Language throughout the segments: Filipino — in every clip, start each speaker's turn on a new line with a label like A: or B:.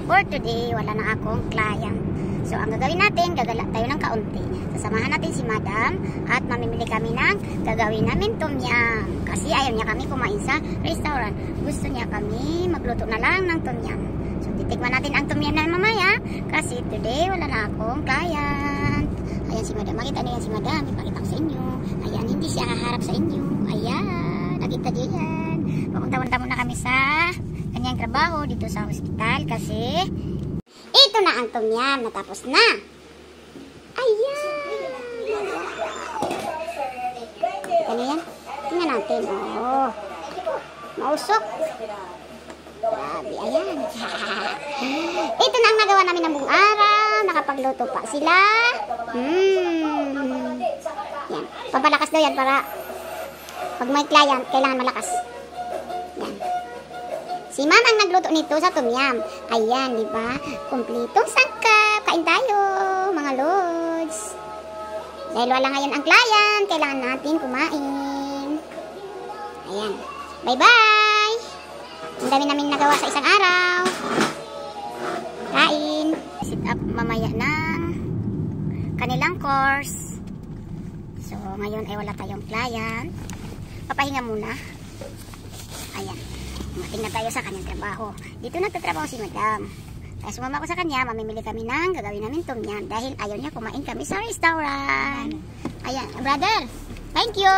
A: for today, wala na akong client. So, ang gagawin natin, gagala tayo ng kaunti. Sasamahan natin si Madam at mamimili kami ng gagawin namin tom yum. Kasi ayaw niya kami kumain sa restaurant. Gusto niya kami magluto na lang ng tom yum. So, titikman natin ang tom yum na mamaya. Kasi today, wala na akong client. Ayan si Madam. Makita niyo yan si Madam. Ipakita ko sa inyo. Ayan, hindi siya haharap sa inyo. Ayan, nakita niyo yan. Papunta-punta muna kami sa kanyang trabaho dito sa hospital kasi ito na ang tom yum, natapos na. Ayan. Ano yan? Tingnan natin. Oh. Mausok. Grabe, ayan. Ito na ang nagawa namin ng buong araw. Nakapagluto pa sila. Yan. Papalakas daw yan para pag may client, kailangan malakas. Yan. Si Ma'am ang nagluto nito sa tom yum. Ayan, di ba? Kumpletong sangkap. Kain tayo, mga lods. Dahil wala ngayon ang client, kailangan natin kumain. Ayan. Bye-bye! Ang dami namin nagawa sa isang araw. Kain. Sit up mamaya ng kanilang course. So, ngayon ay wala tayong client. Papahinga muna. Ayan. Mating na tayo sa kanyang trabaho. Dito nagtatrabaho si Madam. Kaya sumama ko sa kanya, mamimili kami ng gagawin namin tom yum dahil ayaw niya kumain kami sa restaurant. Ayan, brother. Thank you.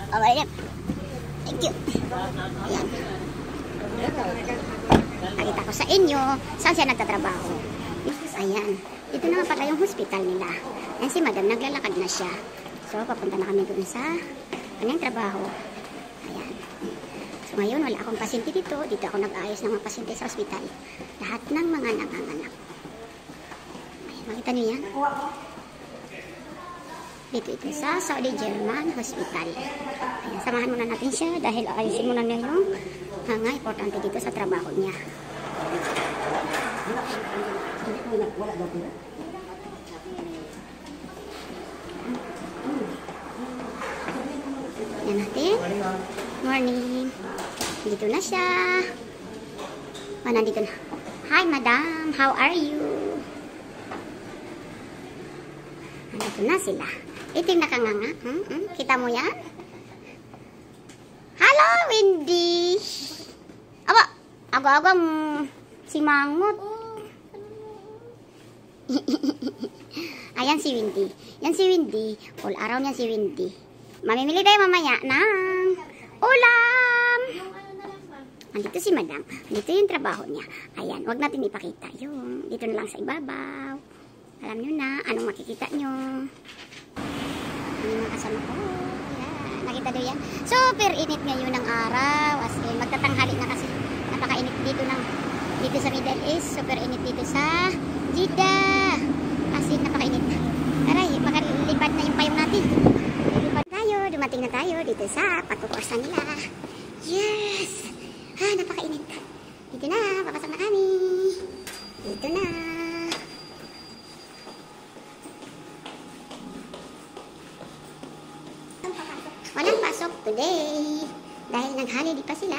A: Oh, ayan. Thank you. Ayan. Pakita ko sa inyo saan siya nagtatrabaho. Ayan. Ito naman pala yung hospital nila. Ayan si Madam, naglalakad na siya. So, papunta na kami doon sa kanyang trabaho. Ayan. So, ngayon, wala akong pasyente dito. Dito ako nag-aayos ng mga pasyente sa hospital. Lahat ng mga nanganganak. Ayan, makita niyo yan? Dito ito sa Saudi German Hospital. Ayan, samahan muna natin siya dahil ayusin muna niya yung mga importante dito sa trabaho niya. Ayan natin. Morning. Dito na siya. Oh, nandito na. Hi, Madam. How are you? Nandito na sila. Ito yung nakanganga. Kita mo yan? Hello, Wendy. Aba, aga-agang si Mangot. Ayan si Wendy. Yan si Wendy. All araw niyan si Wendy. Mamimili tayo mamaya ng ulam. Andito si Madam. Dito yung trabaho niya. Ayan, wag natin ipakita. Yung dito na lang sa ibabaw. Alam nyo na, anong makikita nyo. Ano mga kasama ko. Ayan, nakita nyo yan. Super init ngayon ng araw. As in, magtatanghali na kasi. Napakainit dito sa Middle East. Super init dito sa Jeddah. As in, napakainit na. Aray, makalipad na yung payong natin. Dumating na tayo dito sa pagkukursa nila. Yes! Napakainit. Dito na, papasok na kami. Dito na. Walang pasok today. Dahil nag-holiday pa sila.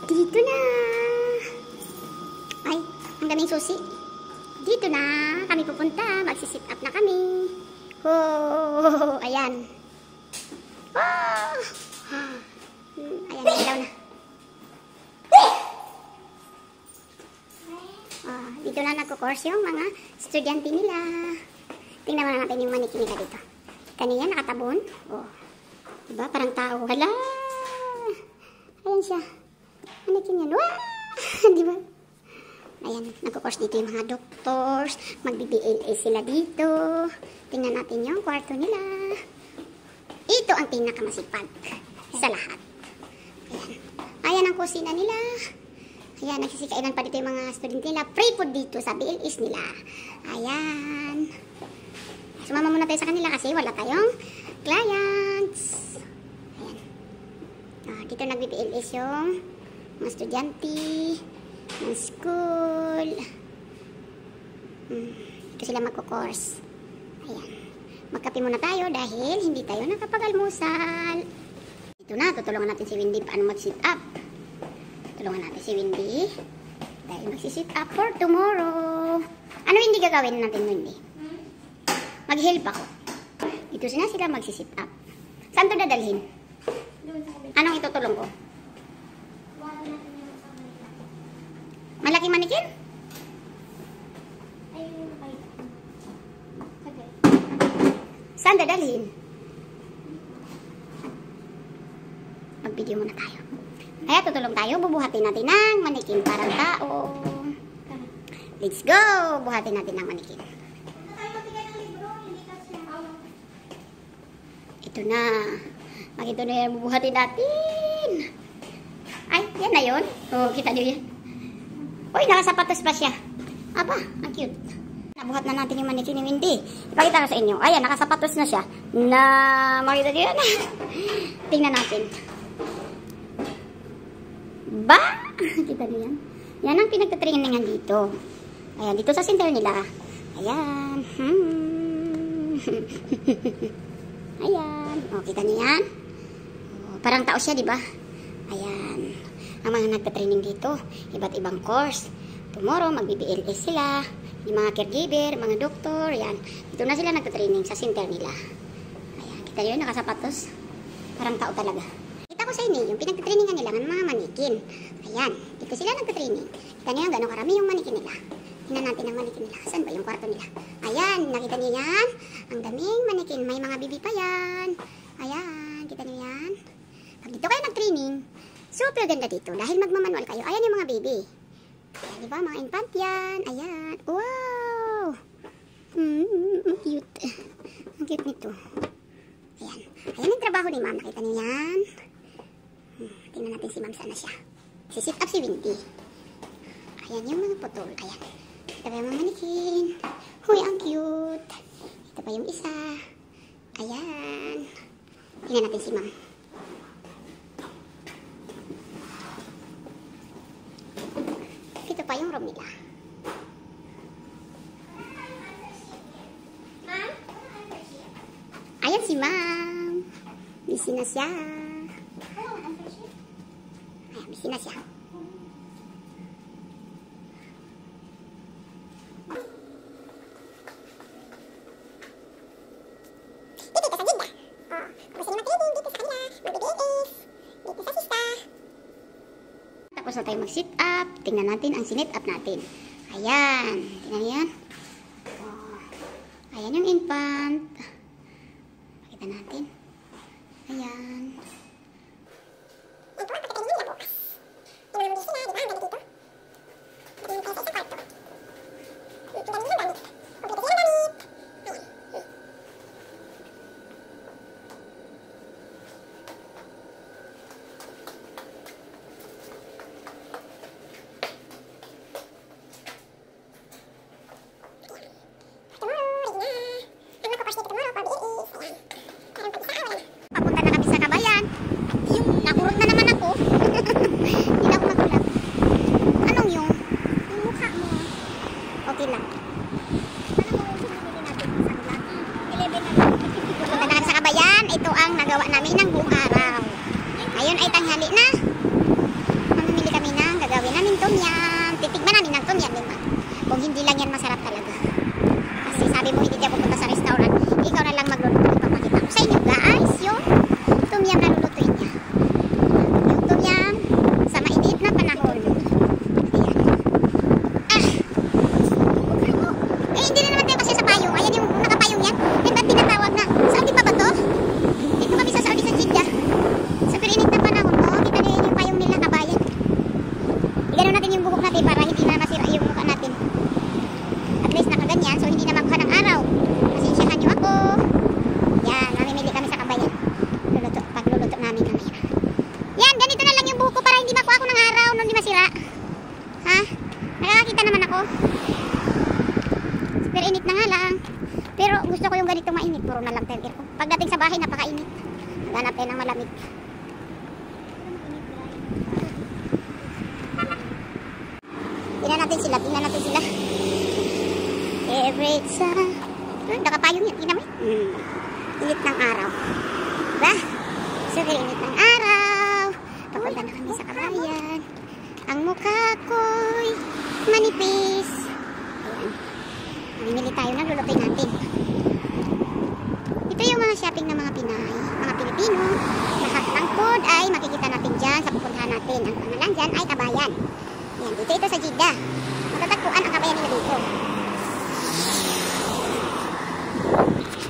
A: Dito na. Ay, ang daming susi. Dito na kami pupunta. Magsisit up na kami. Oh, ayan. Oh. Ayan, ilaw na. Oh, dito na nagko-course yung mga estudyante nila. Tingnan mo natin yung manikin nila dito. Kanina nakatabon. Oh. Diba? Parang tao. Hala. Ayan siya. Manikin yan. Wah! Diba? Ayan, nagko-course dito yung mga doctors. Magbi-BLA sila dito. Tingnan natin yung kwarto nila. Ito ang pinakamasipag sa lahat. Ayan. Ayan ang kusina nila. Ayan, nagsisikainan pa dito yung mga student nila. Free food dito sa BLS nila. Ayan. Sumama muna tayo sa kanila kasi wala tayong clients. Ayan. Dito nagbi-BLS yung mga estudyante ng school. Ito sila magko-course. Ayan. Magkape muna tayo dahil hindi tayo nakapag-almusal. Ito na, tutulungan natin si Wendy paano mag-sit up. Tulungan natin si Wendy dahil mag-sit up for tomorrow. Ano hindi gagawin natin, Wendy? Mag-help ako. Dito na sila mag-sit up. Saan ito dadalhin? Anong itutulong ko? Malaking manikin? Saan dadalhin? Mag-video muna tayo. Kaya tutulong tayo. Bubuhatin natin ng manikin parang tao. Let's go! Buhatin natin ng manikin. Ito na. Ito na yan. Bubuhatin natin. Ay, yan na yun. Oh, kita nyo yan. Uy, nakasapatos pa siya. Aba, ang cute. Nabuhat na natin yung manikin ni Wendy. Ipakita ko sa inyo. Ayan, nakasapatos na siya. Na, makita nyo yan. Tingnan natin. Ba? Kita nyo yan? Yan ang pinagtatrainingan dito. Ayan, dito sa center nila. Ayan. Ayan. O, kita nyo yan? O, parang tao siya, di ba? Ayan. Ang mga nagtatraining dito, iba't ibang course. Tomorrow, mag-BBLS sila. Yung mga caregiver, mga doktor, yan. Dito na sila nagtatraining sa center nila. Ayan, kita nyo yun, nakasapatos. Parang tao talaga. Kita ko sa inyo, yung pinagtatrainingan nila ng mga manikin. Ayan, dito sila nagtatraining. Kita nyo yung gano'ng karami yung manikin nila. Tingnan natin ang manikin nila. Saan ba yung kwarto nila? Ayan, nakita nyo yan? Ang daming manikin. May mga bibi pa yan. Ayan, kita nyo yan? Pag dito kayo nag-training, super ganda dito. Dahil magmamanual kayo. Ayan yung mga baby. Ayan, diba? Mga infant yan. Ayan. Wow! Ang cute. Ang cute nito. Ayan. Ayan yung trabaho ni ma'am. Nakita niyo yan? Tingnan natin si ma'am. Sana siya. Si-sit up si Wendy. Ayan yung mga putol. Ayan. Ito pa yung mga manikin. Huy, ang cute. Ito pa yung isa. Ayan. Tingnan natin si ma'am. Ito pa yung room nila. Ayan si ma'am. Busy na siya. Ayan, busy na siya. Tapos na tayo mag-sit up. Tingnan natin ang sinit up natin. Ayan. Tingnan yan. Oh. Ayan yung infant. Pakita natin. Ayan. Okay lang. Punta na sa Kabayan. Ito ang nagawa namin ng buong araw. Ngayon ay tanghali na. Mamimili kami ng gagawin namin tomyam. Titigman namin ng tomyam, diba? Kung hindi lang yan masarap talaga. Kasi sabi mo hindi ka pupunta sa restaurant, ikaw na lang magluluto. Ipapakita ko sa inyo guys yung tomyam na lulutuin niya. Yung tomyam sa mainit na panahon. Hindi na naman tayo kasi sa payong. Ayan yung nakapayong yan. Eh, ba't tinatawag na? Saudi pa ba to? Dito kami sa Saudi sa Jeddah. Sa pirinit na panahon. Oh, kita na yung payong nila, Kabayan. Igano natin yung buhok natin para hindi na masira yung mukha natin. At least nakaganyan, so hindi na makuha ng araw. Pasensyahan nyo ako. Yan, mamimili kami sa Kabayan. Pagluluto namin mamaya. Yan, ganito na lang yung buhok ko para hindi makuha ako ng araw nung hindi masira. Ha? Nakakakita naman ako. Pero init na nga lang. Pero gusto ko yung ganito mainit. Puro na lang tayo aircon. Pagdating sa bahay, napakainit. Maghanap tayo ng malamig. Tingnan natin sila. Tingnan natin sila. Favorite sa... nakapayong yan. Tingnan mo. Init ng araw. Diba? Super init ng araw. Papunta na kami sa kabayan. Ang mukha ko'y manipis. Ayan. Mamimili tayo ng lulutuin natin. Ito yung mga shopping ng mga Pinay, mga Pilipino. Lahat ng food ay makikita natin dyan sa pupuntahan natin. Ang pangalan dyan ay Kabayan. Ayan, dito ito sa Jeddah. Matatagpuan ang kabayan nila dito.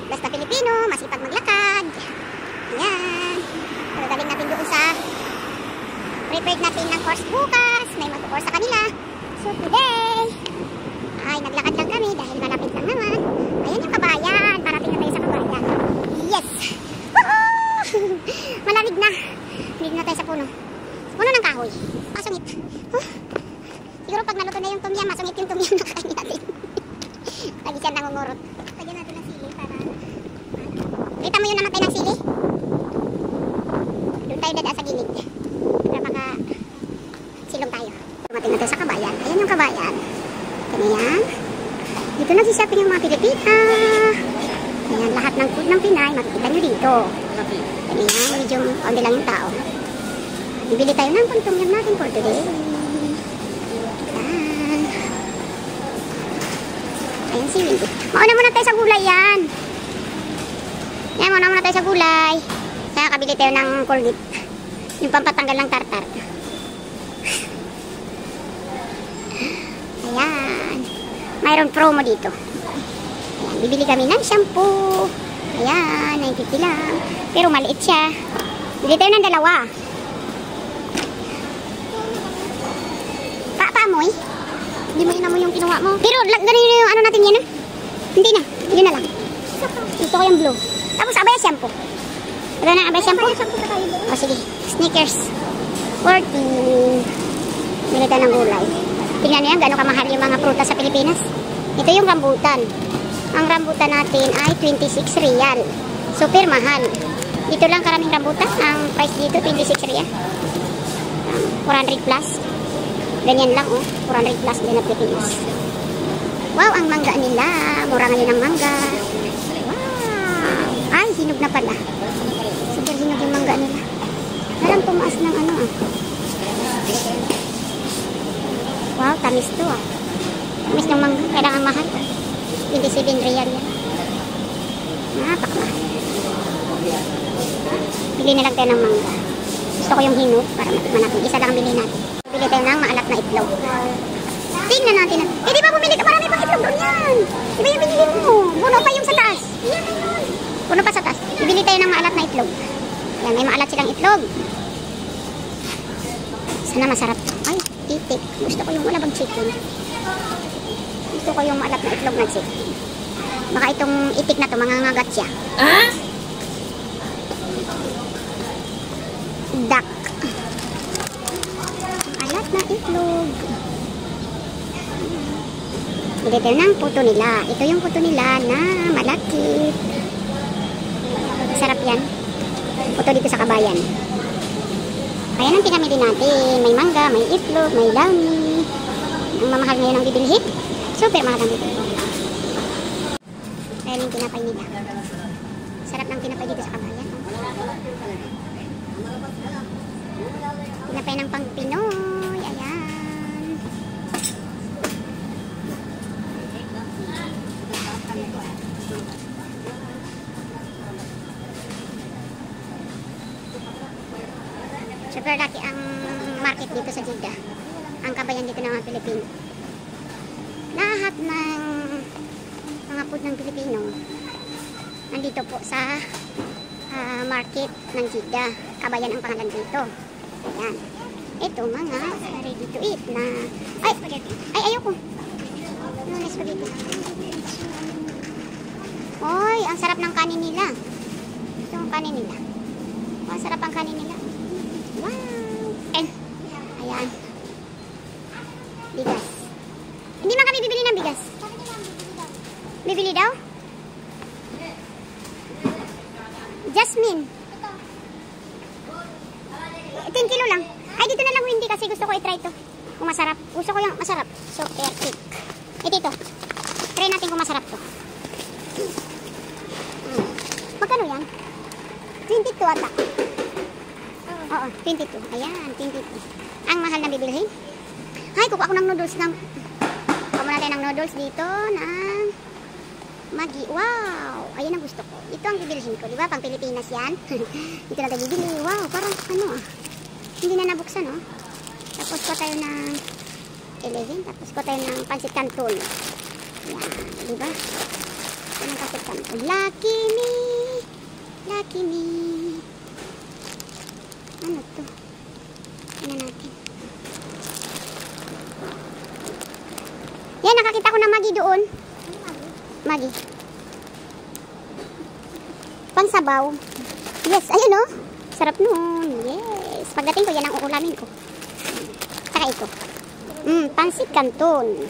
A: Basta Pilipino, masipag maglakad. Ayan. Pero galing natin doon sa prepared natin ng course bukas. May mag-course sa kanila. So today, ay naglakad lang kami dahil malapit lang naman. Ayan yung kabayan. Parating na tayo sa kabayan. Yes! Woohoo! Malamig na. Malamig na tayo sa puno. Puno ng kahoy. Masungit. Siguro pag naluto na yung tumyam, masungit yung tumyam na kakain natin. Lagi siya nangungurot. Lagyan natin ng sili para... Kita mo yung namatay ng sili? Doon tayo dadaan sa gilid. Para maka... silong tayo. Tumating na tayo sa kabayan. Ayan yung kabayan. Ayan. Dito nagsishopping yung mga Pilipina. Ayan, lahat ng food ng Pinay, makikita nyo dito. Ayan, medyo onde lang yung tao. Bibili tayo ng puntumyam natin for today. Ayan. Ayan si Windy. Mauna muna tayo sa gulay yan. Ayan, mauna muna tayo sa gulay. Kaya kabili tayo ng corned. Yung pampatanggal ng tartar. Ayan. Mayroon promo dito. Ayan, bibili kami ng shampoo. Ayan, 950 lang. Pero maliit siya. Bili tayo ng dalawa. Paamoy? Hindi mo yun yung kinuha mo. Pero ganun yung ano natin yan, ha? Hindi na. Yun na lang. Gusto ko yung blue. Tapos abaya shampoo. Wala na abaya shampoo? O sige. Snickers. 40. Bili tayo ng gulay. Tingnan nyo yan, gano'ng kamahal yung mga prutas sa Pilipinas. Ito yung rambutan. Ang rambutan natin ay 26 real. Super mahal. Dito lang karaming rambutan. Ang price dito, 26 real. 400 plus. Ganyan lang, oh. 400 plus din na Pilipinas. Wow, ang mangga nila. Mura ngayon ang mangga. Wow. Ay, hinog na pala. Super hinog yung mangga nila. Parang tumaas ng ano, ah. Wow, tamis to, ah. Tamis ng mangga. Kailangan mahal. 27 real yan. Napakamahal. Bili na lang tayo ng mangga. Gusto ko yung hinog para matikman natin. Isa lang ang bili natin. Bili tayo ng maalat na itlog. Tingnan natin. Eh, di ba bumili ka? Marami pang itlog doon yan. Di ba yung binili mo? Puno pa yung sa taas. Puno pa sa taas. Bibili tayo ng maalat na itlog. Yan, may maalat silang itlog. Sana masarap. Ay, itik. Gusto ko yung malabang chicken. Gusto ko yung maalat na itlog na chicken. Baka itong itik na to, mangangagat siya. Ah? Duck. Alat na itlog. Bili tayo ng puto nila. Ito yung puto nila na malaki. Sarap yan. Puto dito sa kabayan. Kaya nang pinamili natin. May mangga, may itlog, may dami. Ang mamahal ngayon ang bibilhin. Super mahal ang bibilhin. Ayan yung tinapay nila. Sarap ng tinapay dito sa kabayan. Tinapay ng pang Pinoy. Ayan. Super laki ang market dito sa Jeddah. Ang kabayan dito ng mga Pilipino. Lahat ng mga food ng Pilipino nandito po sa market ng Jeddah. Kabayan ang pangalan dito. Ayan. Ito mga ready to eat na... Ay, ayoko. Ano na spaghetti? Oy, ang sarap ng kanin nila. Ito ang kanin nila. Ang sarap ang kanin nila. Wow. Ayan. Bigas. Hindi man kami bibili ng bigas. Bibili daw? Jasmine. 10 kilo lang. Ay, dito na lang hindi kasi gusto ko i-try to. Kung masarap. Gusto ko yung masarap. Super thick. Dito. Try natin kung masarap to. Magkano yan? 22 ata. Oo, 22. Ayan, 22. Ang mahal na bibilhin. Ay, kukuha ako ng noodles ng... Kuha muna tayo ng noodles dito ng Maggi. Wow! Ayan ang gusto ko. Ito ang bibilhin ko. Diba? Pang Pilipinas yan. Ito na tayo bibili. Wow! Parang ano ah. Hindi na nabuksan oh. Tapos kuha tayo ng 11. Tapos kuha tayo ng pancit canton. Yan. Diba? Ito ng pancit canton. Lucky me! Lucky me! Ano to? Ano natin? Yan, nakakita ko ng Maggi doon. Maggi. Pangsabaw. Yes, ayun oh. Sarap nun. Yes. Pagdating ko, yan ang uulamin ko. Saka ito. Pancit canton.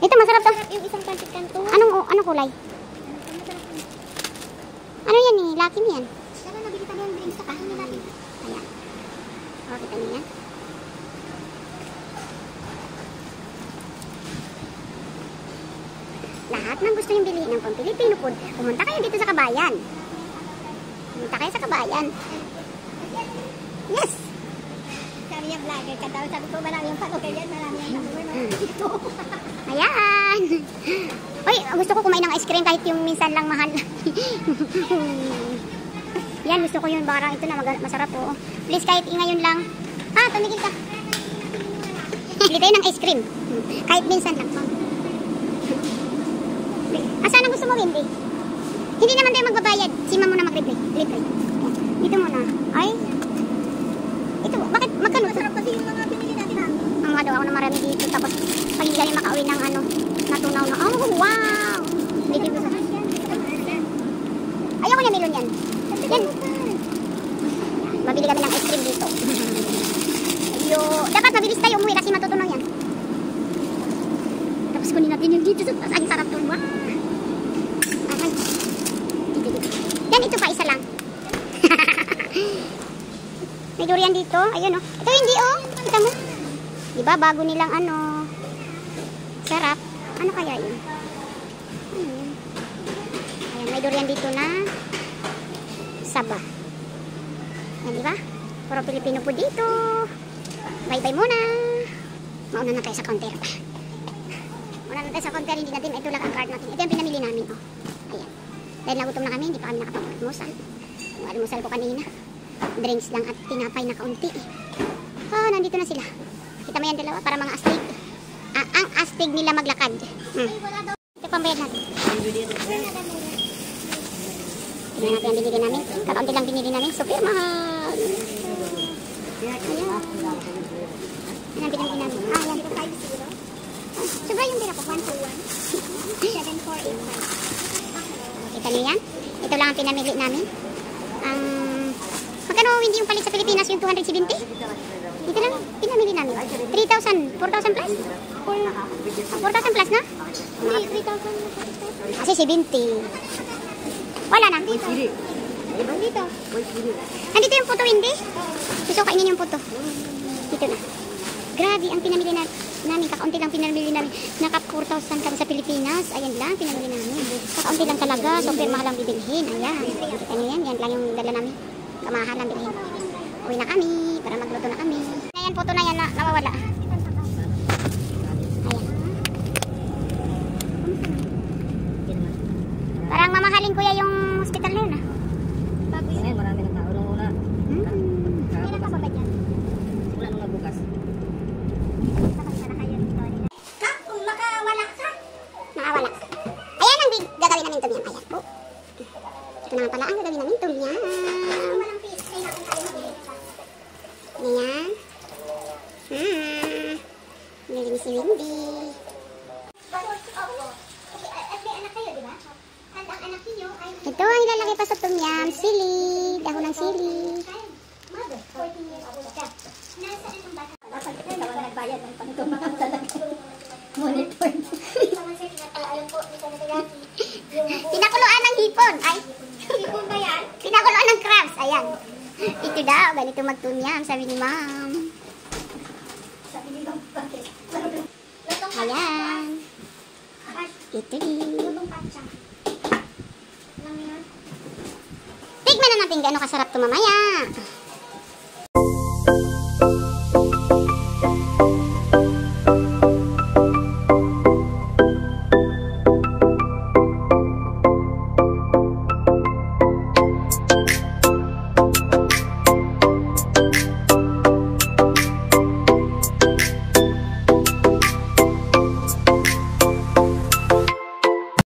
A: Ito, masarap to.
B: Yung isang pancit canton.
A: Anong kulay? Ano yan eh? Lucky me yan.
B: Pero nabili kami yung drinks sa kanin natin.
A: Ayan. O, kita niyo yan. Lahat ng gusto niyong bilhin ng pang Filipino food, pumunta kayo dito sa Kabayan. Pumunta kayo sa Kabayan. Yes!
B: Sabi niya vlogger ka daw. Sabi ko marami yung follower yan. Marami yung follower dito.
A: Ayan! Uy, gusto ko kumain ng ice cream kahit yung minsan lang mahal. Yan, gusto ko yun. Barang ito na masarap po. Please, kahit ngayon lang. Tumigil ka. Bili tayo ng ice cream. Kahit minsan lang. Saan ang gusto mo, Wendy? Hindi naman tayo magbabayad. Sima mo na mag-libre. Libre. Dito muna. Ay. Ito, bakit? Magkano?
B: Masarap kasi yung mga pinili natin ha.
A: Ang mga daw ako na marami dito. Tapos, pag hindi kami makauwi ng ano, natunaw na. Oh, wow! Hindi dito sa... Ayoko na melon yan. Yan. Mabili kami ng ice cream dito. Dapat mabilis tayo umuwi kasi matutunaw yan. Tapos kunin natin yung dito sa taas. Ang sarap doon. Wow! Okay. Dito. Yan, ito pa. Isa lang. May durian dito. Ayun oh. Ito hindi oh. Kita mo. Diba bago nilang ano. Sarap. Ano kaya yun? Ayan, may durian dito na saba. Yan diba? Puro Pilipino po dito. Bye-bye muna. Mauna na tayo sa counter. Mauna na tayo sa counter. Hindi natin maitulak ang card natin. Ito yung pinamili namin oh. Ayan. Dahil nagutom na kami. Hindi pa kami nakapag-almusal. Yung almusal ko kanina. Drinks lang at tinapay na kaunti. Nandito na sila. Kita mo yan dalawa para mga astig. Ang astig nila maglakad. Ito pambayad natin. Tingnan natin ang binili namin. Kakaunti lang binili namin. Super mahal. Ayan. Yan ang binili namin. Yan. Sobra yung pera ko. 121. 7485. Kita niyo yan? Ito lang ang pinamili namin. Magkano hindi yung palit sa Pilipinas yung 270? Ito lang pinamili namin. 3,000, 4,000 plus? 4,000 plus na? 3,000. Kasi 70. Wala na.
B: Dito.
A: Nandito yung puto, hindi? Gusto ko kainin yung puto. Dito na. Grabe, ang pinamili namin. Kakaunti lang pinamili namin. Naka 4,000 kami sa Pilipinas. Ayan lang, pinamili namin. Kakaunti lang talaga. Super mahal ang bibilhin. Ayan. Kita nyo yan. Yan lang yung dala namin. Kamahal ang bilhin. Uwi na kami. Para magluto na kami. Ayan, puto na yan na nawawala. Ayan. Parang mamahalin kuya yung hospital na yun ah.
B: Bago yun.
C: Marami ng tao nung una.
B: Kailan ka pa ba dyan?
C: Wala nung nabukas.
B: Kung makawala ka.
A: Nakawala. Ayan ang gagawin namin tumyam. Ayan po. Ito na nga pala ang gagawin namin tumyam.
B: Walang fish. Kailangan tayo mag-iit pa.
A: Ayan. Nilinis si Wendy.
B: At may anak kayo, di ba? At ang anak niyo ay...
A: Ito ang ilalagay pa sa tumyam. Sili. Dahon ng sili.
B: Mother, 14 years old ka. Nasaan itong bata? Dapat na nagbayad ng pangtumakan talaga. Money point. Alam po, dito na tagati.
A: Pinakuluan ng hipon. Ay.
B: Hipon ba yan?
A: Pinakuluan ng crabs. Ayan. Ito daw. Ganito magtumyam. Sabi ni ma'am.
B: Sabi ni Ma'am Bakit?
A: Ayan. Ito din.
B: Lutong patsa. Alam mo yun?
A: Tikman na natin gaano kasarap to mamaya.